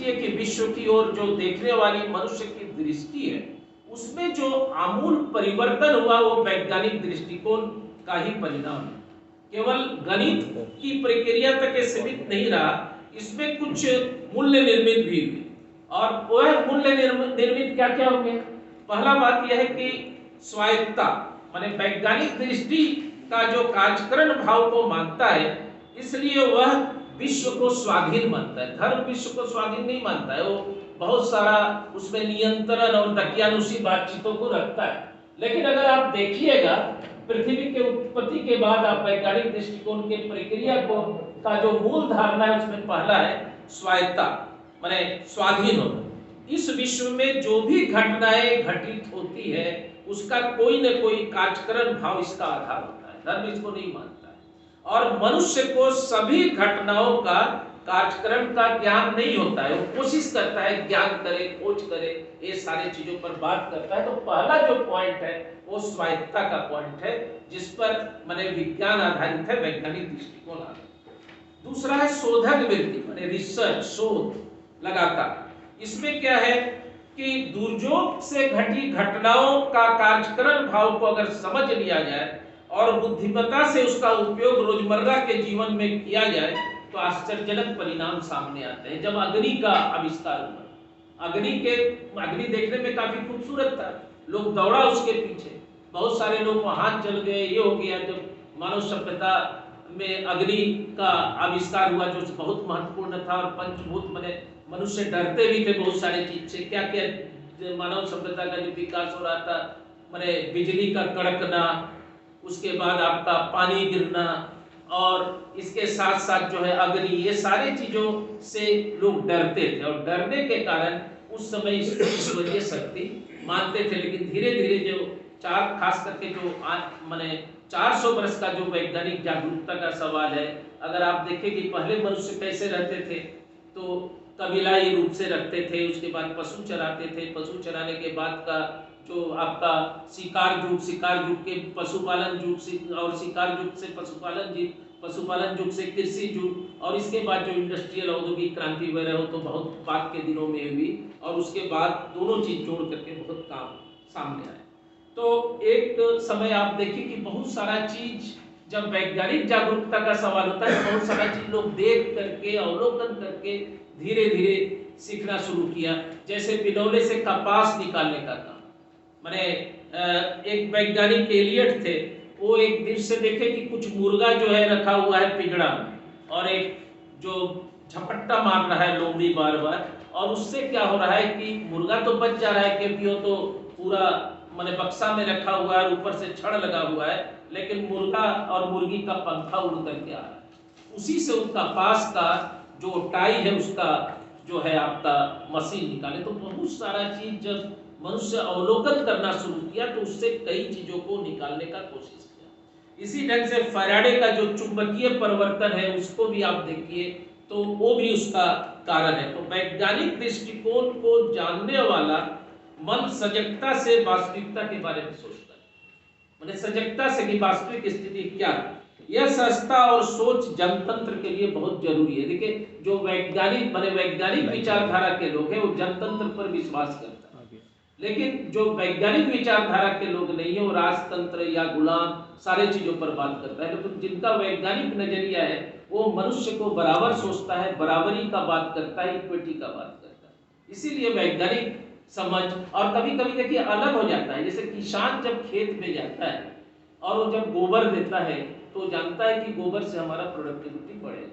है कि विश्व की ओर जो देखने वाली मनुष्य की दृष्टि है, उसमें जो आमूल परिवर्तन हुआ वो वैज्ञानिक दृष्टिकोण का ही परिणाम है। केवल गणित की प्रक्रिया तक सीमित नहीं रहा, इसमें कुछ मूल्य निर्मित भी हुए। और वह मूल्य निर्मित क्या क्या होंगे? पहला बात यह है कि स्वायत्तता, माने वैज्ञानिक दृष्टि का जो कार्यकरण भाव को मानता है, इसलिए वह विश्व को स्वाधीन मानता है। धर्म विश्व को स्वाधीन नहीं मानता है, वो बहुत सारा उसमें नियंत्रण और दकियानुसी बातचीतों को रखता है। लेकिन अगर आप देखिएगा, पृथ्वी के उत्पत्ति के बाद आप वैज्ञानिक दृष्टिकोण के प्रक्रिया को का जो मूल धारणा है, उसमें पहला है स्वायत्तता, माने स्वाधीन होना। इस विश्व में जो भी घटनाएं घटित होती है, उसका कोई न कोई कार्यकरण भाव इसका आधार होता है। धर्म इसको नहीं मानता है और मनुष्य को सभी घटनाओं का कार्यकरण का ज्ञान नहीं होता है। वो कोशिश करता है ज्ञान करे, खोज करे, ये सारी चीजों पर बात करता है। तो पहला जो पॉइंट है वो स्वायत्तता का पॉइंट है, जिस पर माने विज्ञान आधारित है, वैज्ञानिक दृष्टिकोण आधारित। दूसरा है शोधक वृत्ति, माने रिसर्च, शोध लगातार। इसमें क्या है कि दुर्योग से घटी घटनाओं का कार्यकरण भाव को अगर समझ लिया जाए और बुद्धिमत्ता से उसका उपयोग रोजमर्रा के जीवन में किया जाए तो आश्चर्यजनक परिणाम सामने आते हैं। जब अग्नि का आविष्कार हुआ, अग्नि देखने में काफी खूबसूरत था, लोग दौड़ा उसके पीछे, बहुत सारे लोग हाथ जल गए, ये हो गया। जब मानव सभ्यता में अग्नि का आविष्कार हुआ जो बहुत महत्वपूर्ण था, और पंचभूत माने मनुष्य डरते भी थे बहुत सारी चीज से। क्या क्या मानव सभ्यता का जो विकास हो रहा था, माने बिजली का कड़कना, उसके बाद आपका पानी गिरना, और इसके साथ साथ जो है अग्नि, ये सारी चीजों से लोग डरते थे और डरने के कारण उस समय ईश्वरीय शक्ति मानते थे। लेकिन धीरे धीरे जो खास करके जो माने 400 वर्ष का जो वैज्ञानिक जागरूकता का सवाल है, अगर आप देखें कि पहले मनुष्य कैसे रहते थे, तो कबीलाई रूप से रखते थे, उसके बाद पशु चराते थे, पशु चराने के बाद का जो आपका शिकार युग के पशुपालन युग, और शिकार युग से पशुपालन युग से कृषि युग, और इसके बाद जो इंडस्ट्रियल औद्योगिक क्रांति वगैरह हो तो बहुत बाद के दिनों में हुई, और उसके बाद दोनों चीज जोड़ करके बहुत काम सामने आए। तो एक समय आप देखिए कि बहुत सारा चीज, जब वैज्ञानिक जागरूकता का सवाल होता है, बहुत सारा चीज लोग देख करके, अवलोकन करके धीरे धीरे सीखना शुरू किया। जैसे बिनौले से कपास निकालने का काम, माने एक वैज्ञानिक एलियट थे, वो एक दृश्य देखे कि कुछ मुर्गा जो है रखा हुआ है पिंजड़ा में, और एक जो झपट्टा मार रहा है लोमड़ी बार बार, और उससे क्या हो रहा है कि मुर्गा तो बच जा रहा है क्योंकि वो तो पूरा माने बक्सा में रखा हुआ है, ऊपर से छड़ लगा हुआ है, लेकिन मुर्गा और मुर्गी का पंखा उड़ करके आ रहा है। उसी से उनका पास का जो टाई है उसका जो है आपका मशीन निकाले। तो बहुत सारा चीज जब मनुष्य अवलोकन करना शुरू किया तो उससे कई चीजों को निकालने का कोशिश किया। इसी ढंग से फैराडे का जो चुंबकीय परिवर्तन है उसको भी आप देखिए तो वो भी उसका कारण है। तो वैज्ञानिक दृष्टिकोण को जानने वाला मन सजगता से वास्तविकता के बारे में सोचता है, माने सजगता से कि वास्तविक स्थिति क्या है। यह सस्ता और सोच जनतंत्र के लिए बहुत जरूरी है। देखिए जो वैज्ञानिक माने वैज्ञानिक विचारधारा के लोग हैं वो जनतंत्र पर विश्वास करते हैं, लेकिन जो वैज्ञानिक विचारधारा के लोग नहीं है वो राजतंत्र या गुलाम सारे चीजों पर बात करता है। लेकिन जिनका वैज्ञानिक नजरिया है वो मनुष्य को बराबर सोचता है, बराबरी का बात करता है, इक्विटी का बात करता है। इसीलिए वैज्ञानिक समझ, और कभी कभी देखिए अलग हो जाता है। जैसे किसान जब खेत में जाता है और वो जब गोबर देता है तो जानता है कि गोबर से हमारा प्रोडक्टिविटी बढ़ेगा,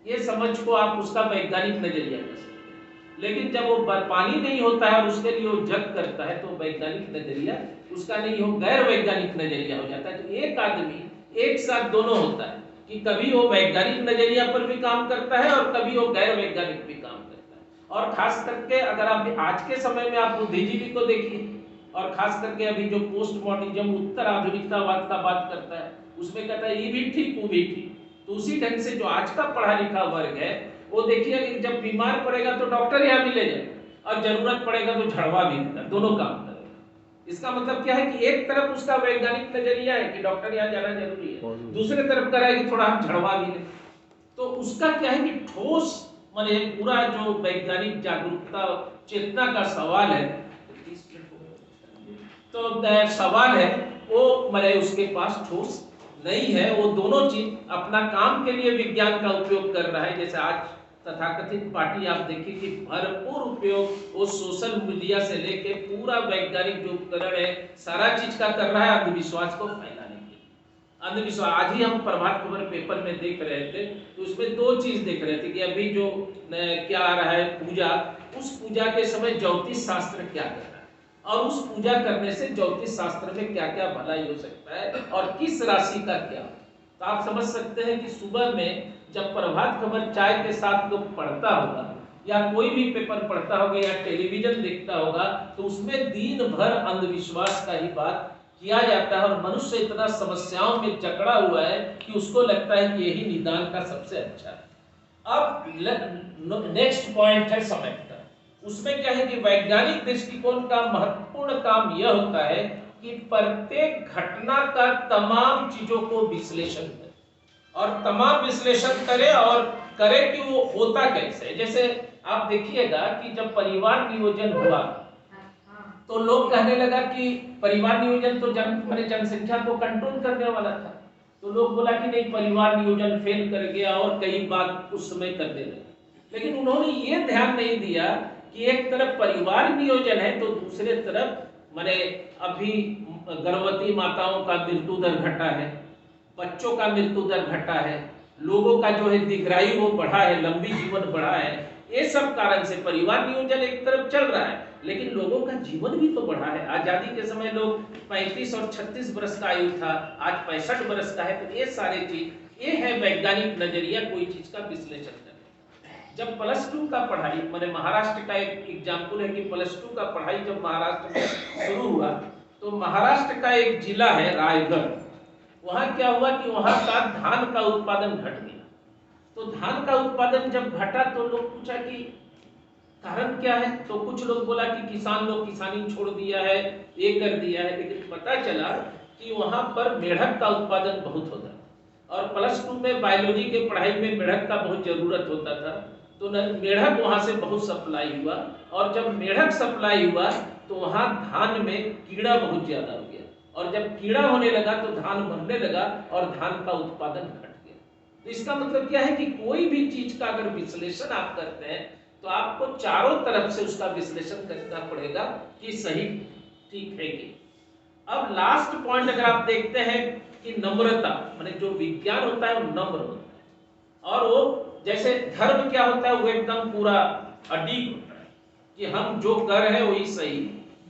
ये समझ को आप उसका वैज्ञानिक नजरिया कर सकते हैं। लेकिन जब वो पानी नहीं होता है और उसके लिए वो जग करता है तो वैज्ञानिक नजरिया उसका नहीं हो, गैर वैज्ञानिक नजरिया हो जाता है। तो एक आदमी एक साथ दोनों होता है कि कभी वो वैज्ञानिक नजरिया पर भी काम करता है और कभी वो गैर वैज्ञानिक भी काम करता है। और खास करके अगर आप आज के समय में आप बुद्धिजीवी को देखिए, और खास करके अभी जो पोस्ट मॉडर्निज्म उत्तर आधुनिकतावाद का बात करता है उसमें कहता है ये भी ठीक वो भी ठीक। तो उसी ढंग से जो आज का पढ़ा लिखा वर्ग है वो देखिए कि जब बीमार पड़ेगा तो डॉक्टर यहाँ भी ले जाएगा और जरूरत पड़ेगा तो झड़वा भी देगा, दोनों काम करेगा। इसका मतलब क्या है कि एक तरफ उसका वैज्ञानिक नजरिया है कि डॉक्टर यहाँ जाना जरूरी है, दूसरे तरफ कह रहा है कि थोड़ा हम झड़वा भी लें। तो उसका क्या है कि ठोस माने पूरा जो वैज्ञानिक जागरूकता चेतना का सवाल है, तो सवाल है वो माने उसके पास ठोस नहीं है। वो दोनों चीज अपना काम के लिए विज्ञान का उपयोग कर रहा है। जैसे आज तथाकथित पार्टी आप देखिए कि भरपूर उपयोग वो सोशल मीडिया से लेके पूरा वैज्ञानिक जो उपकरण है सारा चीज का कर रहा है अंधविश्वास को फैलाने के लिए। अंधविश्वास आज ही हम प्रभात खबर पेपर में देख रहे थे, तो उसमें दो चीज देख रहे थे कि अभी जो क्या आ रहा है पूजा, उस पूजा के समय ज्योतिष शास्त्र क्या कर रहा है और उस पूजा करने से ज्योतिष शास्त्र में क्या क्या भलाई हो सकता है और किस राशि का क्या। तो आप समझ सकते हैं कि सुबह में जब प्रभात खबर चाय के साथ लोग पढ़ता होगा या कोई भी पेपर पढ़ता होगा या टेलीविजन देखता होगा, तो उसमें दिन भर अंधविश्वास का ही बात किया जाता है और मनुष्य इतना समस्याओं में जकड़ा हुआ है कि उसको लगता है कि यही निदान का सबसे अच्छा है। अब नेक्स्ट पॉइंट है समय का। उसमें क्या है कि वैज्ञानिक दृष्टिकोण का महत्वपूर्ण काम यह होता है कि प्रत्येक घटना का तमाम चीजों को विश्लेषण करे और तमाम विश्लेषण करे और करे कि वो होता कैसे। जैसे आप देखिएगा कि जब परिवार नियोजन हुआ तो लोग कहने लगा कि परिवार नियोजन तो जनसंख्या को कंट्रोल करने वाला था, तो लोग बोला कि नहीं परिवार नियोजन फेल कर गया और कई बात उस समय करने लगे। लेकिन उन्होंने ये ध्यान नहीं दिया कि एक तरफ परिवार नियोजन है तो दूसरे तरफ माने अभी गर्भवती माताओं का मृत्यु दर घटा है, बच्चों का मृत्यु दर घटा है, लोगों का जो है दीर्घायु वो बढ़ा है, लंबी जीवन बढ़ा है। ये सब कारण से परिवार नियोजन एक तरफ चल रहा है, लेकिन लोगों का जीवन भी तो बढ़ा है। आजादी के समय लोग 35 और 36 वर्ष का आयु था, आज 65 वर्ष का है। तो ये सारे चीज ये है वैज्ञानिक नजरिया कोई चीज का विश्लेषण करने। जब +2 का पढ़ाई मैंने महाराष्ट्र का एक एग्जाम्पल है कि +2 का पढ़ाई जब महाराष्ट्र में शुरू हुआ तो महाराष्ट्र का एक जिला है रायगढ़, वहां क्या हुआ कि वहां का धान का उत्पादन घट गया। तो धान का उत्पादन जब घटा तो लोग पूछा कि कारण क्या है, तो कुछ लोग बोला कि किसान लोग किसानी छोड़ दिया है, ये कर दिया है। लेकिन पता चला कि वहां पर मेढक का उत्पादन बहुत होता था और +2 में बायोलॉजी के पढ़ाई में मेढक का बहुत जरूरत होता था, तो मेढक वहां से बहुत सप्लाई हुआ और जब मेढक सप्लाई हुआ तो वहां धान में कीड़ा बहुत ज्यादा हो गया और जब कीड़ा होने लगा तो धान मरने लगा और धान का उत्पादन घट गया। तो इसका मतलब क्या है कि कोई भी चीज का अगर विश्लेषण आप करते हैं तो आपको चारों तरफ से उसका विश्लेषण करना पड़ेगा कि सही ठीक है कि। अब लास्ट पॉइंट अगर आप देखते हैं कि नम्रता, माने जो विज्ञान होता है वो नम्र होता है और वो जैसे धर्म क्या होता है वो एकदम पूरा अडीक होता है कि हम जो कर रहे हैं वही सही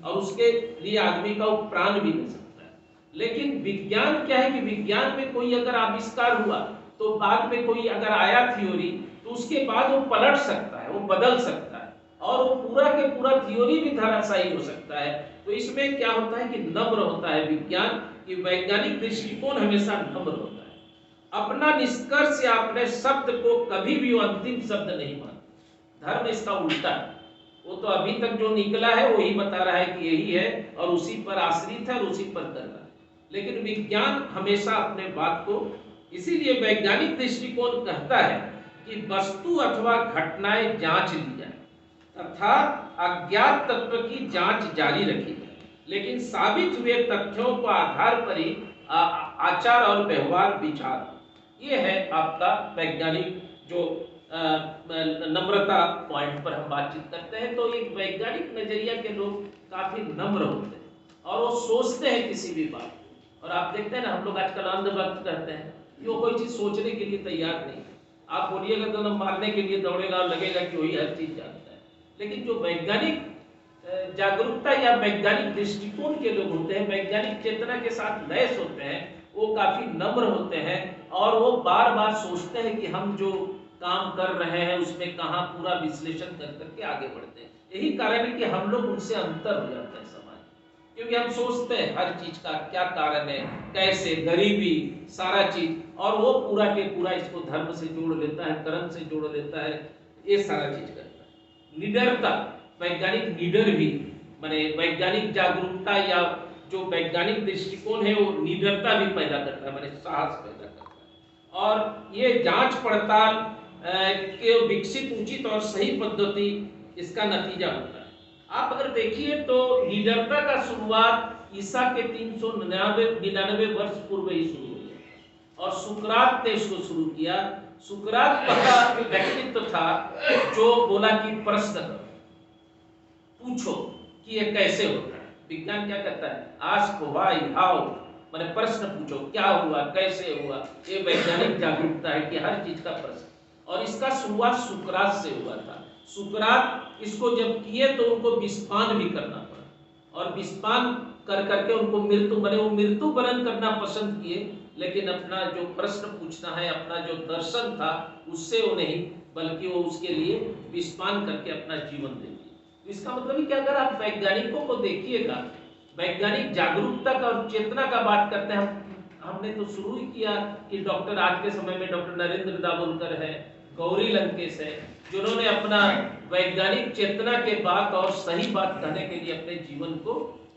और उसके लिए आदमी का प्राण भी दे सकता है। लेकिन विज्ञान क्या है कि विज्ञान में कोई अगर आविष्कार हुआ तो बाद में कोई अगर आया थ्योरी तो उसके बाद वो पलट सकता है, वो बदल सकता है और वो पूरा के पूरा थ्योरी भी धराशायी हो सकता है। तो इसमें क्या होता है कि नम्र होता है विज्ञान की, वैज्ञानिक दृष्टिकोण हमेशा नम्र होता है। अपना निष्कर्ष या अपने शब्द को कभी भी वो अंतिम शब्द नहीं मानता। धर्म इसका उल्टा है, वो तो अभी तक जो निकला है वही बता रहा है कि यही है और उसी पर आश्रित है और उसी पर कर रहा है। लेकिन विज्ञान हमेशा अपने बात को, इसीलिए वैज्ञानिक दृष्टिकोण कहता है कि वस्तु अथवा घटनाएं जांच ली जाए तथा अज्ञात तत्व की जांच जारी रखी जाए, लेकिन साबित हुए तथ्यों को आधार पर ही आचार और व्यवहार विचार। ये है आपका वैज्ञानिक जो नम्रता पॉइंट पर हम बातचीत करते हैं। तो एक वैज्ञानिक नजरिया के लोग काफी नम्र होते हैं और वो सोचते हैं किसी भी बात को। और आप देखते हैं ना, हम लोग आजकल अंधभक्त करते हैं कि वो कोई चीज सोचने के लिए तैयार नहीं। आप बोलिएगा तो मारने के लिए दौड़ेगा और लगेगा कि वही हर चीज जानता है। लेकिन जो वैज्ञानिक जागरूकता या वैज्ञानिक दृष्टिकोण के लोग होते हैं, वैज्ञानिक चेतना के साथ लैस होते हैं, वो काफी नम्र होते हैं और वो बार बार सोचते हैं कि हम जो काम कर रहे हैं उसमें कहाँ पूरा विश्लेषण कर करके आगे बढ़ते हैं। यही कारण है कि हम लोग उनसे अंतर हो जाते हैं समाज, क्योंकि हम सोचते हैं हर चीज का क्या कारण है, कैसे, गरीबी, सारा चीज, और वो पूरा के पूरा इसको धर्म से जोड़ लेता है, कर्म से जोड़ लेता है, ये सारा चीज करता है। निडरता, वैज्ञानिक निडर भी माने वैज्ञानिक जागरूकता या जो वैज्ञानिक दृष्टिकोण है वो निडरता भी पैदा करता है, माने साहस पैदा करता है। और ये जांच पड़ताल के विकसित उचित और सही पद्धति इसका नतीजा होता है। आप अगर देखिए तो निडरता का शुरुआत ईसा के 399 वर्ष पूर्व ही शुरू हुई है और सुकरात ने इसको शुरू किया। सुकरात पहला व्यक्तित्व था जो बोला कि प्रश्न करो, पूछो कि ये कैसे होता है। विज्ञान क्या कहता है? आस्क व्हाई हाउ, माने प्रश्न पूछो, क्या हुआ, कैसे हुआ। ये वैज्ञानिक जागरूकता है कि हर चीज का प्रश्न, और इसका शुरुआत सुकरात से हुआ था। सुकरात इसको जब किए तो उनको विस्पान भी करना पड़ा और विस्पान कर करके उनको मृत्यु बने, वो मृत्यु वरण करना पसंद किए, लेकिन अपना जो प्रश्न पूछना है, अपना जो दर्शन था उससे वो नहीं, बल्कि वो उसके लिए विस्पान करके अपना जीवन दे दिए। तो इसका मतलब है कि अगर आप वैज्ञानिकों को देखिएगा, वैज्ञानिक जागरूकता का और चेतना का बात करते हैं, हमने तो शुरू ही किया कि डॉक्टर आज के समय में डॉक्टर नरेंद्र दाभोलकर है, गौरी लंकेश है, जिन्होंने अपना वैज्ञानिक चेतना के बात और सही बात कहने के लिए अपने जीवन को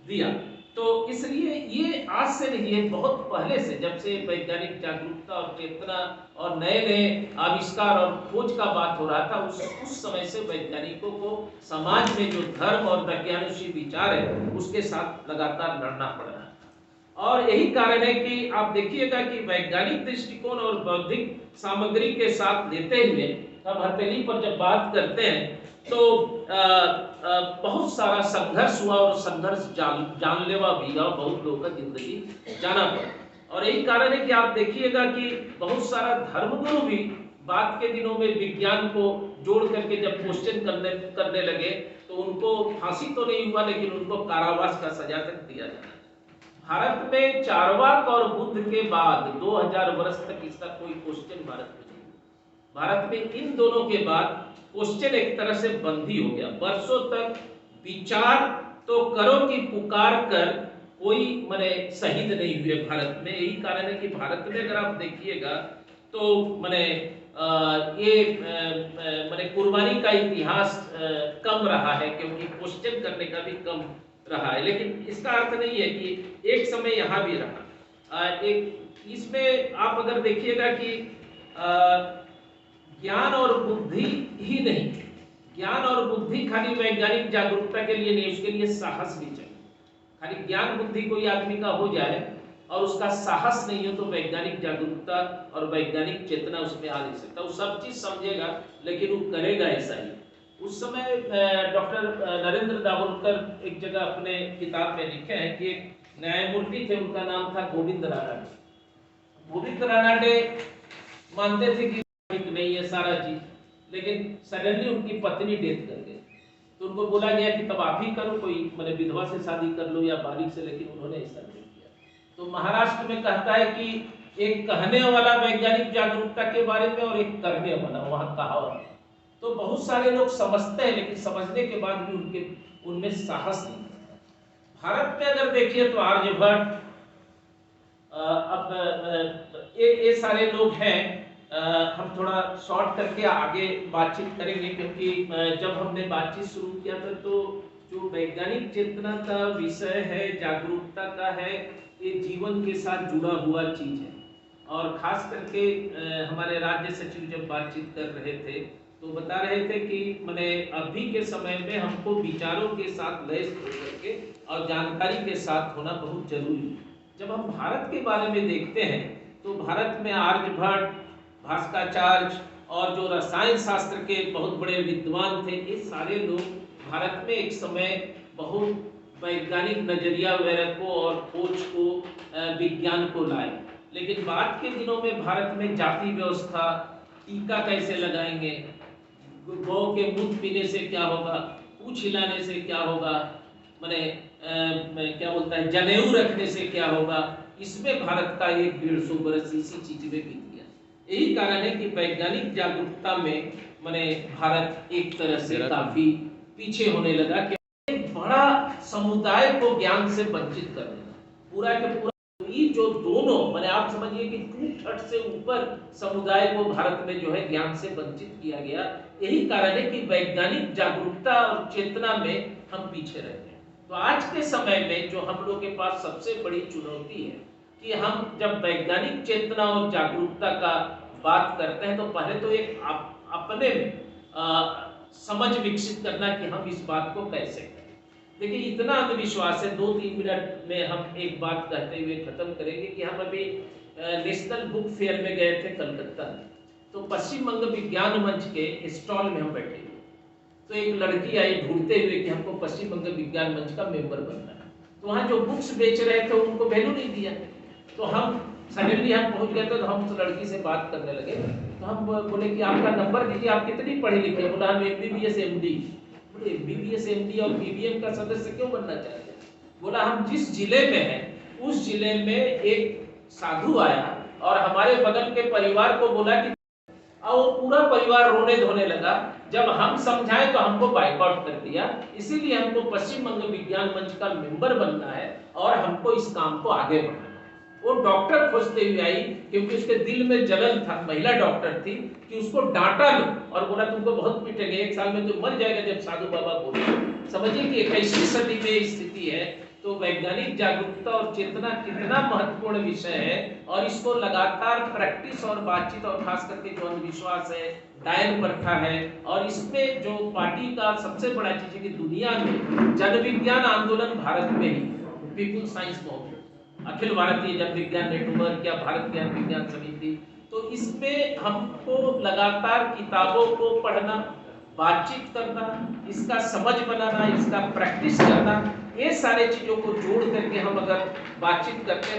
दिया। तो इसलिए ये आज से नहीं है, बहुत पहले से, जब से वैज्ञानिक जागरूकता और चेतना और नए नए आविष्कार और खोज का बात हो रहा था, उस समय से वैज्ञानिकों को समाज में जो धर्म और वैज्ञानिक विचार है उसके साथ लगातार लड़ना पड़ रहा है। और यही कारण है कि आप देखिएगा कि वैज्ञानिक दृष्टिकोण और बौद्धिक सामग्री के साथ लेते हुए हम हथेली पर जब बात करते हैं तो बहुत सारा संघर्ष हुआ और संघर्ष जानलेवा भी हुआ, बहुत लोगों का जिंदगी जाना पड़ा। और यही कारण है कि आप देखिएगा कि बहुत सारा धर्मगुरु भी बाद के दिनों में विज्ञान को जोड़ करके जब क्वेश्चन करने लगे तो उनको फांसी तो नहीं हुआ, लेकिन उनको कारावास का सजा तक दिया जाता। भारत में चारवाक और बुद्ध के बाद 2000 वर्ष तक इसका कोई क्वेश्चन भारत में नहीं। भारत में इन दोनों के बाद क्वेश्चन एक तरह से बंद ही हो गया। वर्षों तक विचार तो करो की पुकार कर कोई माने शहीद नहीं हुए भारत में। यही कारण है कि भारत में अगर आप देखिएगा तो माने ये माने कुर्बानी का इतिहास कम रहा है, क्योंकि क्वेश्चन करने का भी कम रहा है। लेकिन इसका अर्थ नहीं है कि एक समय यहाँ भी रहा। एक इसमें आप अगर देखिएगा कि ज्ञान और बुद्धि ही नहीं, ज्ञान और बुद्धि खाली वैज्ञानिक जागरूकता के लिए नहीं, उसके लिए साहस भी चाहिए। खाली ज्ञान बुद्धि कोई आदमी का हो जाए और उसका साहस नहीं हो तो वैज्ञानिक जागरूकता और वैज्ञानिक चेतना उसमें आ नहीं सकता। वो सब चीज समझेगा लेकिन वो करेगा ऐसा ही। उस समय डॉक्टर नरेंद्र दाभोलकर एक जगह अपने किताब में लिखे हैं कि एक न्यायमूर्ति थे, उनका नाम था गोविंद रानाडे। गोविंद रानाडे मानते थे कि नहीं है सारा चीज, लेकिन सडनली उनकी पत्नी डेथ कर गई तो उनको बोला गया कि तब आप ही करो, कोई मतलब विधवा से शादी कर लो या बालिग से, लेकिन उन्होंने ऐसा नहीं किया। तो महाराष्ट्र में कहता है कि एक कहने वाला वैज्ञानिक जागरूकता के बारे में और एक करने वाला, वहां कहावत है। तो बहुत सारे लोग समझते हैं लेकिन समझने के बाद भी उनमें साहस नहीं है। भारत में अगर देखिए तो आर्यभट्ट, अब ये सारे लोग हैं। हम थोड़ा शॉर्ट करके आगे बातचीत करेंगे, क्योंकि जब हमने बातचीत शुरू किया था तो जो वैज्ञानिक चेतना का विषय है, जागरूकता का है, ये जीवन के साथ जुड़ा हुआ चीज है। और खास करके हमारे राज्य सचिव जब बातचीत कर रहे थे तो बता रहे थे कि मैंने अभी के समय में हमको विचारों के साथ लैस होकर के और जानकारी के साथ होना बहुत जरूरी है। जब हम भारत के बारे में देखते हैं तो भारत में आर्यभट्ट, भास्कराचार्य और जो रसायन शास्त्र के बहुत बड़े विद्वान थे, ये सारे लोग भारत में एक समय बहुत वैज्ञानिक नजरिया वगैरह को और खोज को, विज्ञान को लाए। लेकिन बाद के दिनों में भारत में जाति व्यवस्था, टीका कैसे लगाएंगे, गौ के दूध पीने से क्या होगा, पूछ हिलाने से क्या होगा, माने क्या बोलता है, जनेऊ रखने से क्या होगा, इसमें भारत का 150 बरस इसी चीज में बीत गया। यही कारण है कि वैज्ञानिक जागरूकता में माने भारत एक तरह से काफी पीछे होने लगा कि एक बड़ा समुदाय को ज्ञान से वंचित कर देना। पूरा के पूरा ये जो दोनों माने आप समझिए कि 2/3 से ऊपर समुदाय को भारत में जो है ज्ञान से वंचित किया गया। यही कारण है कि वैज्ञानिक जागरूकता और चेतना में हम पीछे रहते हैं। तो आज के समय में जो हम लोग के पास सबसे बड़ी चुनौती है कि हम जब वैज्ञानिक चेतना और जागरूकता का बात करते हैं तो पहले तो एक अपने में समझ विकसित करना कि हम इस बात को कैसे करें। देखिए इतना अंधविश्वास है, 2-3 मिनट में हम एक बात कहते हुए खत्म करेंगे कि हम अभी नेशनल बुक फेयर में गए थे कलकत्ता में, तो पश्चिम बंग विज्ञान मंच के स्टॉल में हम बैठे हुए, तो एक लड़की आई ढूंढते हुए कि हमको पश्चिम बंग विज्ञान मंच का मेंबर बनना है। तो वहाँ जो बुक्स बेच रहे थे उनको वैल्यू नहीं दिया, तो हम सडनली हम पहुंच गए, तो हम उस लड़की से बात करने लगे। तो हम बोले कि आपका नंबर दीजिए, आप कितनी पढ़ी लिखी है? बोला हम MBBS MD। बोले MBBS MD और BBM का सदस्य क्यों बनना चाहते हैं? बोला हम जिस जिले में हैं उस जिले में एक साधु आया और हमारे बगल के परिवार को बोला कि, और वो पूरा परिवार रोने धोने लगा। जब हम समझाए तो हमको बाइकआउट कर दिया। इसीलिए हमको पश्चिम बंग विज्ञान मंच का मेंबर बनना है और हमको इस काम को आगे बढ़ाना है। वो डॉक्टर खोजते हुए आई क्योंकि उसके दिल में जलन था, महिला डॉक्टर थी, कि उसको डांटा लो और बोला तुमको बहुत पीटेंगे, 1 साल में तो मर जाएगा जब साधु बाबा बोले। समझिए कि 21वीं सदी में स्थिति है, तो वैज्ञानिक जागरूकता और चेतना कितना महत्वपूर्ण विषय है, और इसको लगातार प्रैक्टिस और बातचीत, और खास करके जो अंधविश्वास है, डायन प्रथा है, और इसमें जो पार्टी का सबसे बड़ा चीज है कि दुनिया में जन विज्ञान आंदोलन भारत में ही, people science movement, Akhil Bharatiya जन विज्ञान नेटवर्क या भारत ज्ञान विज्ञान समिति, तो इसमें हमको लगातार किताबों को पढ़ना, बातचीत करना, इसका समझ बनाना, इसका प्रैक्टिस करना, ये सारे चीजों को जोड़ करके हम अगर बातचीत करते हैं